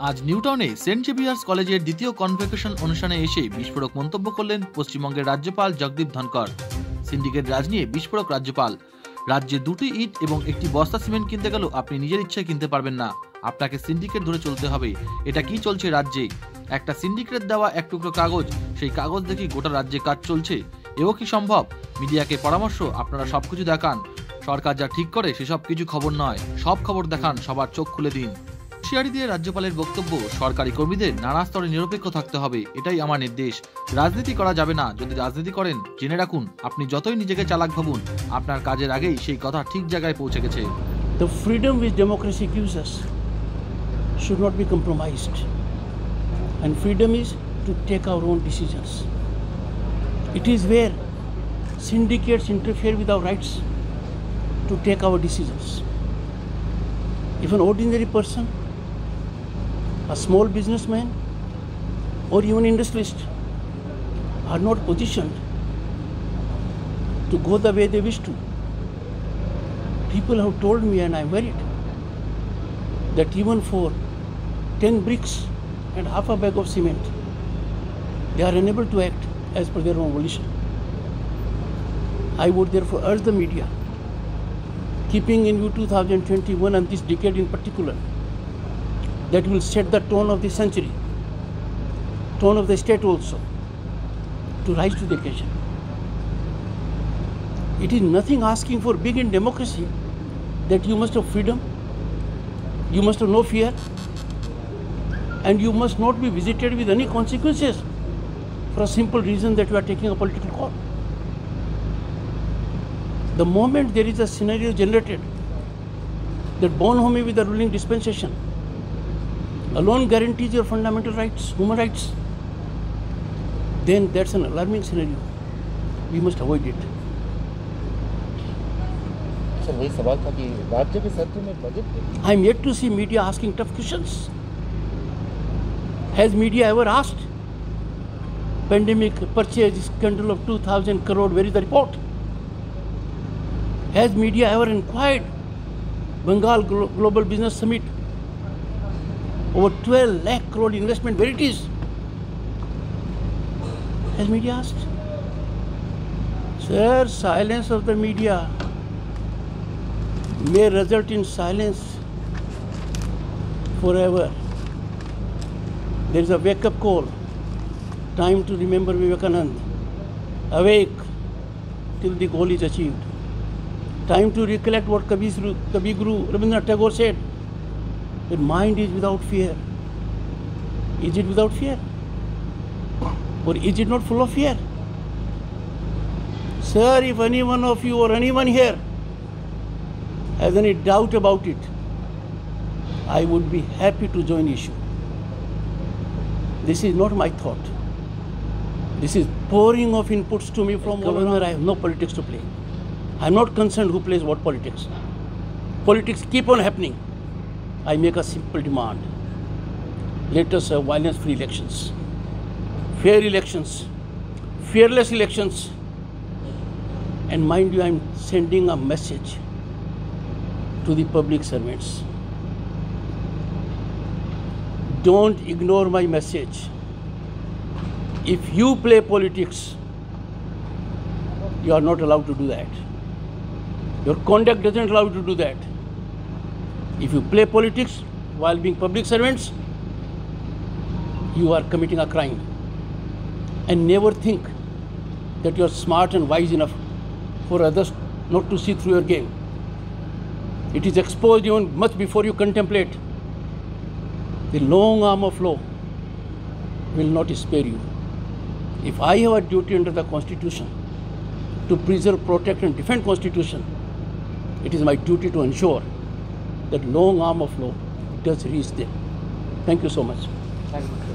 আজ নিউটাউনে Saint Xavier's কলেজের দ্বিতীয় কনভোকেশন অনুষ্ঠানে এসে বিস্ফোরক মন্তব্য করলেন পশ্চিমবঙ্গের রাজ্যপাল জগদীপ ধনকর। সিন্ডিকেট রাজ নিয়ে বিস্ফোরক রাজ্যপাল। রাজ্যে 2টি ইট এবং একটি বস্তা সিমেন্ট কিনতে গেলেও আপনি নিজের ইচ্ছায় কিনতে পারবেন না, আপনাকে সিন্ডিকেট ধরে চলতে হবে। এটা কি চলছে রাজ্যে? একটা সিন্ডিকেট দেওয়া এক টুকরো কাগজ, সেই কাগজ দেখেই গোটা রাজ্যে কাজ চলছে। এও কি সম্ভব? মিডিয়াকে পরামর্শ, আপনারা সবকিছু দেখান, সরকার যা ঠিক করে সেসব কিছু খবর নয়, সব খবর দেখান, সবার চোখ খুলে দিন। হুঁশিয়ারি দিয়ে রাজ্যপালের বক্তব্য, সরকারি কর্মীদের নানা স্তরে নিরপেক্ষ থাকতে হবে, এটাই আমার নির্দেশ। রাজনীতি করা যাবে না। যদি রাজনীতি করেন, জেনে রাখুন আপনি যতই নিজেকে চালাক ভাবুন, আপনার কাজের আগেই সেই কথা ঠিক জায়গায় পৌঁছে গেছে। The freedom which democracy gives us should not be compromised, and freedom is to take our own decisions. It is where syndicates interfere with our rights to take our decisions. If an ordinary person, a small businessman, or even industrialist are not positioned to go the way they wish to, people have told me, and I'm worried, that even for 10 bricks and half a bag of cement, they are unable to act as per their own volition. I would therefore urge the media, keeping in view 2021 and this decade in particular, that will set the tone of the century, tone of the state also, to rise to the occasion. It is nothing asking for big in democracy that you must have freedom, you must have no fear, and you must not be visited with any consequences for a simple reason that you are taking a political call. The moment there is a scenario generated that Bonhomie with the ruling dispensation alone guarantees your fundamental rights, human rights, then that's an alarming scenario. We must avoid it. Sir वही सवाल था कि राज्य के सत्र में budget, I am yet to see media asking tough questions. Has media ever asked? Pandemic purchase scandal of 2,000 crore, where is the report? Has media ever inquired? Bengal Global Business Summit, over 12 lakh crore investment, where it is? Has media asked? Sir, silence of the media may result in silence forever. There is a wake-up call. Time to remember Vivekananda. Awake till the goal is achieved. Time to recollect what Kavi Guru Rabindranath Tagore said, that mind is without fear. Is it without fear? Or is it not full of fear? Sir, if any one of you or anyone here has any doubt about it, I would be happy to join issue. This is not my thought. This is pouring of inputs to me from Governor. I have no politics to play. I am not concerned who plays what politics. Politics keep on happening. I make a simple demand. Let us have violence-free elections, fair elections, fearless elections. And mind you, I am sending a message to the public servants. Don't ignore my message. If you play politics, you are not allowed to do that. Your conduct doesn't allow you to do that. If you play politics while being public servants, you are committing a crime. And never think that you are smart and wise enough for others not to see through your game. It is exposed even much before you contemplate. The long arm of law will not spare you. If I have a duty under the Constitution to preserve, protect and defend Constitution, it is my duty to ensure that long arm of law does reach them. Thank you so much. Thank you.